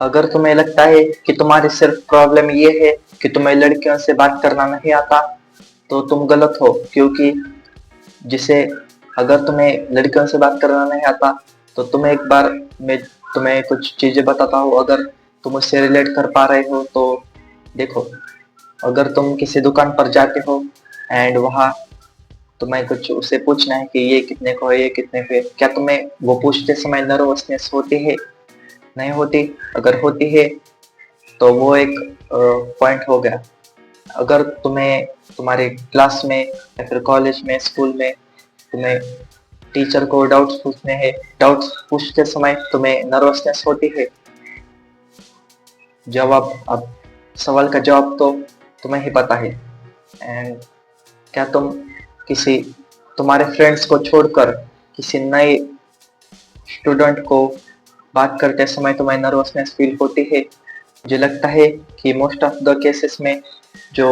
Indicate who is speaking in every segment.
Speaker 1: अगर तुम्हें लगता है कि तुम्हारी सिर्फ प्रॉब्लम ये है कि तुम्हें लड़कियों से बात करना नहीं आता, तो तुम गलत हो। क्योंकि जिसे अगर तुम्हें लड़कियों से बात करना नहीं आता, तो तुम्हें एक बार मैं तुम्हें कुछ चीजें बताता हूँ। अगर तुम उससे रिलेट कर पा रहे हो तो देखो, अगर तुम किसी दुकान पर जाते हो एंड वहाँ तुम्हें कुछ उससे पूछना है कि ये कितने को है, ये कितने को है, क्या तुम्हें वो पूछते समय नर्वसनेस होती है? नहीं होती। अगर होती है तो वो एक पॉइंट हो गया। अगर तुम्हें तुम्हारे क्लास में या फिर कॉलेज में, स्कूल में तुम्हें टीचर को डाउट्स पूछने हैं, डाउट्स पूछते समय तुम्हें नर्वसनेस होती है, जवाब अब सवाल का जवाब तो तुम्हें ही पता है। एंड क्या तुम किसी तुम्हारे फ्रेंड्स को छोड़कर किसी नए स्टूडेंट को बात करते समय तुम्हें नर्वसनेस फील होती है? मुझे लगता है कि मोस्ट ऑफ द केसेस में जो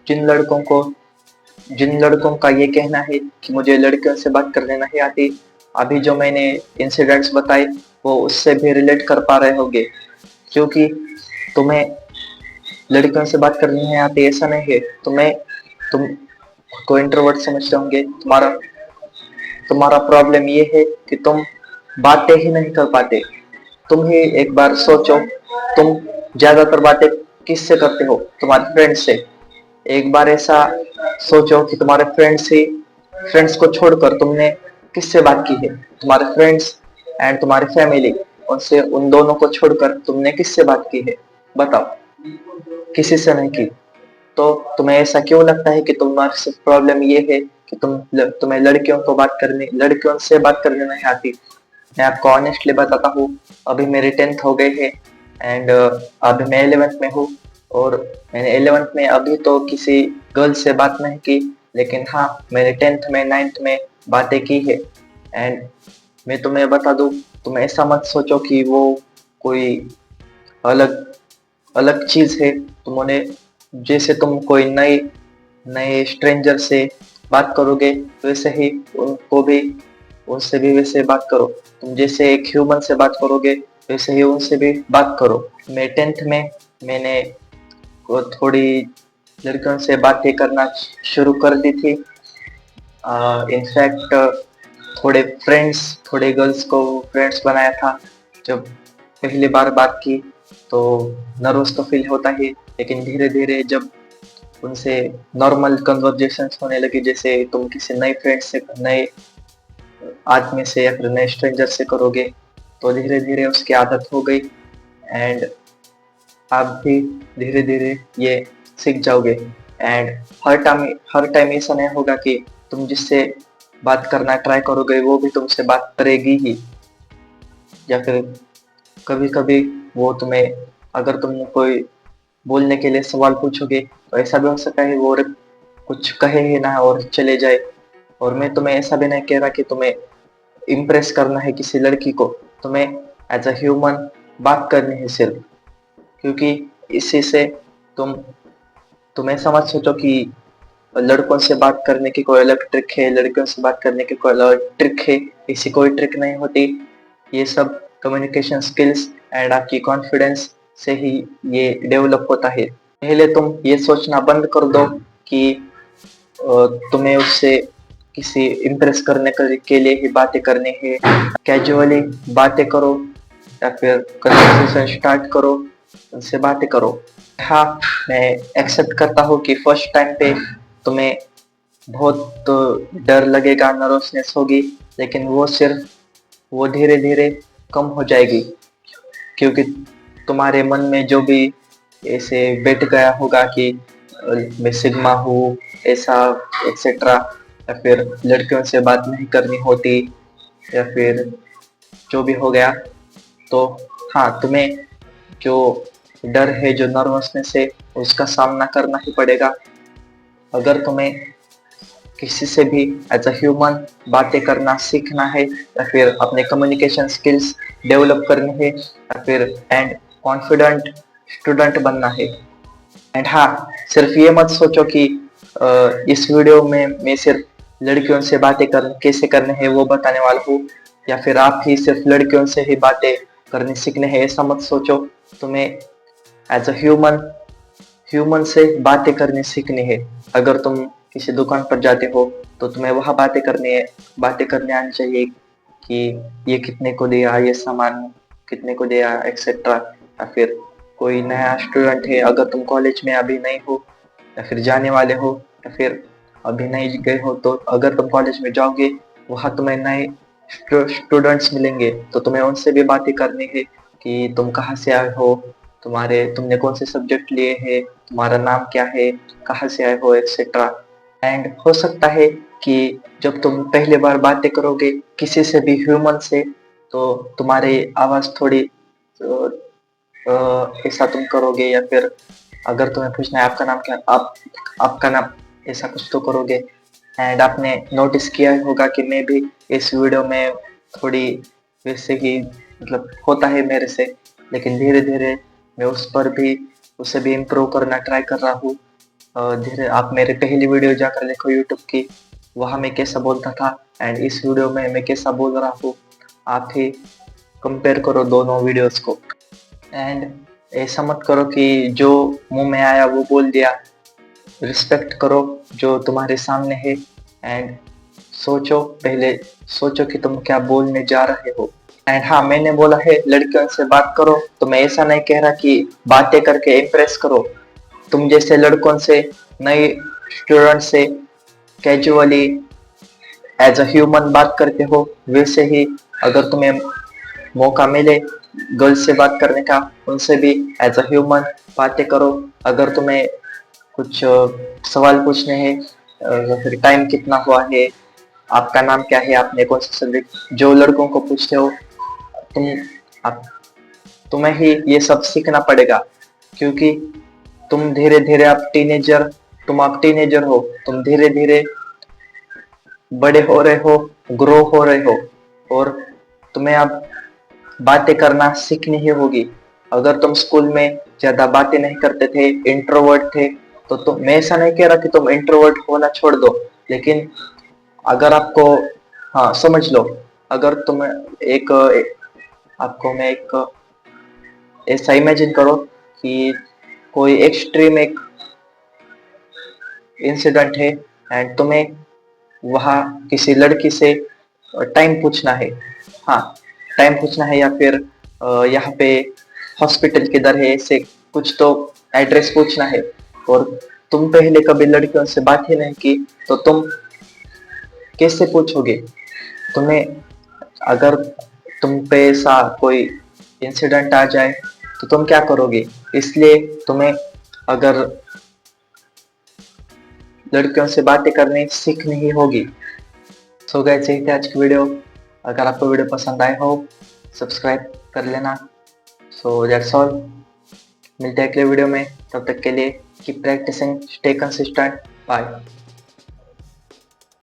Speaker 1: जिन लड़कों को जिन लड़कों का ये कहना है कि मुझे लड़कियों से बात करने नहीं आती, अभी जो मैंने इंसिडेंट्स बताए वो उससे भी रिलेट कर पा रहे होंगे। क्योंकि तुम्हें लड़कियों से बात करनी नहीं आती ऐसा नहीं है। तुम खुद को इंट्रोवर्ट समझते होंगे। तुम्हारा तुम्हारा प्रॉब्लम ये है कि तुम बातें ही नहीं कर पाते। तुम ही एक बार सोचो, तुम ज्यादातर बातें किससे करते हो? तुम्हारे फ्रेंड से। एक बार ऐसा सोचो कि तुम्हारे फ्रेंड्स को छोड़कर तुमने किससे बात की है? तुम्हारे फ्रेंड्स एंड तुम्हारी फैमिली, उनसे उन दोनों को छोड़कर तुमने किससे बात की है? बताओ। किसी से नहीं की। तो तुम्हें ऐसा क्यों लगता है कि तुम्हारी सिर्फ प्रॉब्लम ये है कि तुम्हें लड़कियों से बात करने नहीं आती? मैं आपको ऑनेस्टली बताता हूँ, अभी मेरे 10th हो गए हैं एंड अभी मैं 11th में हूँ। और मैंने 11th में अभी तो किसी गर्ल से बात नहीं की, लेकिन हाँ मैंने 10th में 9th में बातें की है। एंड मैं तुम्हें बता दूँ, तुम ऐसा मत सोचो कि वो कोई अलग अलग चीज है। तुम उन्हें जैसे तुम कोई नए नए स्ट्रेंजर से बात करोगे वैसे ही उनको भी उनसे भी वैसे बात करो। तुम जैसे एक ह्यूमन से बात करोगे वैसे ही उनसे भी बात करो। मैं 10th में मैंने थोड़ी लड़कियों से बातें करना शुरू कर दी थी। इनफैक्ट थोड़े गर्ल्स को फ्रेंड्स बनाया था। जब पहली बार बात की तो नर्वस तो फील होता ही, लेकिन धीरे धीरे जब उनसे नॉर्मल कन्वर्जेशंस होने लगी, जैसे तुम किसी नए फ्रेंड से, नए आदमी से या फिर नए स्ट्रेंजर से करोगे, तो धीरे धीरे उसकी आदत हो गई। एंड आप भी धीरे धीरे ये सीख जाओगे। एंड हर टाइम ऐसा नहीं होगा कि तुम जिससे बात करना ट्राई करोगे वो भी तुमसे बात करेगी ही, या फिर कभी कभी वो तुम्हें, अगर तुम कोई बोलने के लिए सवाल पूछोगे तो ऐसा भी हो सकता है वो कुछ कहे ही ना और चले जाए। और मैं तुम्हें ऐसा भी नहीं कह रहा कि तुम्हें इम्प्रेस करना है किसी लड़की को। तुम्हें एज अ ह्यूमन बात करनी है सिर्फ। क्योंकि इसी से तुम तुम ऐसा मत सोचो कि लड़कों से बात करने की कोई अलग ट्रिक है, लड़कियों से बात करने की कोई अलग ट्रिक है। इसी कोई ट्रिक नहीं होती। ये सब कम्युनिकेशन स्किल्स एंड आपकी कॉन्फिडेंस से ही ये डेवलप होता है। पहले तुम ये सोचना बंद कर दो कि तुम्हें उससे किसी इम्प्रेस करने के लिए ही बातें करनी है। कैजुअली बातें करो या फिर कन्वर्सेशन स्टार्ट करो, उनसे बातें करो। हाँ, मैं एक्सेप्ट करता हूँ कि फर्स्ट टाइम पे तुम्हें बहुत डर लगेगा, नर्वसनेस होगी, लेकिन वो धीरे धीरे कम हो जाएगी। क्योंकि तुम्हारे मन में जो भी ऐसे बैठ गया होगा कि मैं सिग्मा हूँ, ऐसा एक्सेट्रा, या फिर लड़कियों से बात नहीं करनी होती, या फिर जो भी हो गया, तो हाँ तुम्हें जो डर है, जो नर्वसनेस है, उसका सामना करना ही पड़ेगा। अगर तुम्हें किसी से भी एज अ ह्यूमन बातें करना सीखना है, या फिर अपने कम्युनिकेशन स्किल्स डेवलप करने हैं, या फिर एंड कॉन्फिडेंट स्टूडेंट बनना है। एंड हाँ, सिर्फ ये मत सोचो कि इस वीडियो में मैं सिर्फ लड़कियों से बातें कर कैसे करने हैं वो बताने वाला हूँ, या फिर आप ही सिर्फ लड़कियों से ही बातें करनी सीखने हैं, ऐसा मत सोचो। तुम्हें एज अ ह्यूमन से बातें करनी सीखनी है। अगर तुम किसी दुकान पर जाते हो तो तुम्हें वहां बातें करने आनी चाहिए कि ये कितने को दिया, ये सामान कितने को दिया, एक्सेट्रा। या फिर कोई नया स्टूडेंट है, अगर तुम कॉलेज में अभी नहीं हो या फिर जाने वाले हो या फिर अभी नहीं गए हो, तो अगर तुम कॉलेज में जाओगे वहां तुम्हें नए स्टूडेंट्स मिलेंगे, तो तुम्हें उनसे भी बातें करनी है कि तुम कहाँ से आए हो, तुमने कौन से सब्जेक्ट लिए हैं, तुम्हारा नाम क्या है, कहाँ से आए हो, एक्सेट्रा। एंड हो सकता है कि जब तुम पहली बार बातें करोगे किसी से भी ह्यूमन से, तो तुम्हारी आवाज थोड़ी ऐसा तुम करोगे, या फिर अगर तुम्हें पूछना है आपका नाम क्या, आपका नाम, ऐसा कुछ तो करोगे। एंड आपने नोटिस किया होगा कि मैं भी इस वीडियो में थोड़ी वैसे ही मतलब होता है मेरे से, लेकिन धीरे धीरे मैं उसे भी इम्प्रूव करना ट्राई कर रहा हूँ। धीरे आप मेरे पहली वीडियो जाकर देखो यूट्यूब की, वहाँ मैं कैसा बोलता था एंड इस वीडियो में मैं कैसा बोल रहा हूँ, आप ही कंपेयर करो दोनों वीडियोस को। एंड ऐसा मत करो कि जो मुंह में आया वो बोल दिया। रिस्पेक्ट करो जो तुम्हारे सामने है एंड पहले सोचो कि तुम क्या बोलने जा रहे हो। एंड हाँ, मैंने बोला है लड़कियों से बात करो, तो मैं ऐसा नहीं कह रहा कि बातें करके इम्प्रेस करो। तुम जैसे लड़कों से, नए स्टूडेंट से कैजुअली एज अ ह्यूमन बात करते हो, वैसे ही अगर तुम्हें मौका मिले गर्ल्स से बात करने का, उनसे भी एज अ ह्यूमन बातें करो। अगर तुम्हें कुछ सवाल पूछने हैं, या फिर टाइम कितना हुआ है, आपका नाम क्या है, आपने कौन सा सब्जेक्ट, जो लड़कों को पूछते हो, तुम आप तुम्हें ही ये सब सीखना पड़ेगा। क्योंकि तुम धीरे धीरे आप टीनेजर हो, तुम धीरे धीरे बड़े हो रहे हो, ग्रो हो रहे हो, और तुम्हें अब बातें करना सीखनी ही होगी। अगर तुम स्कूल में ज्यादा बातें नहीं करते थे, इंट्रोवर्ट थे, तो मैं ऐसा नहीं कह रहा कि तुम इंट्रोवर्ट होना छोड़ दो, लेकिन अगर आपको, हाँ समझ लो, अगर तुम एक आपको मैं एक ऐसा इमेजिन करो कि कोई एक्सट्रीम एक इंसिडेंट है एंड तुम्हें वहाँ किसी लड़की से टाइम पूछना है। हाँ, टाइम पूछना है, या फिर यहाँ पे हॉस्पिटल किधर है, ऐसे कुछ तो एड्रेस पूछना है, और तुम पहले कभी लड़कियों से बात ही नहीं की, तो तुम कैसे पूछोगे। तुम्हें अगर तुम पे ऐसा कोई इंसिडेंट आ जाए तो तुम क्या करोगे। इसलिए तुम्हें अगर लड़कियों से बातें करनी सीखनी ही होगी। सो गाइस, यही थी आज की वीडियो। अगर आपको वीडियो पसंद आए हो, सब्सक्राइब कर लेना। सो दैट्स ऑल, मिलते हैं अगले वीडियो में, तब तक के लिए keep practicing, stay consistent, bye.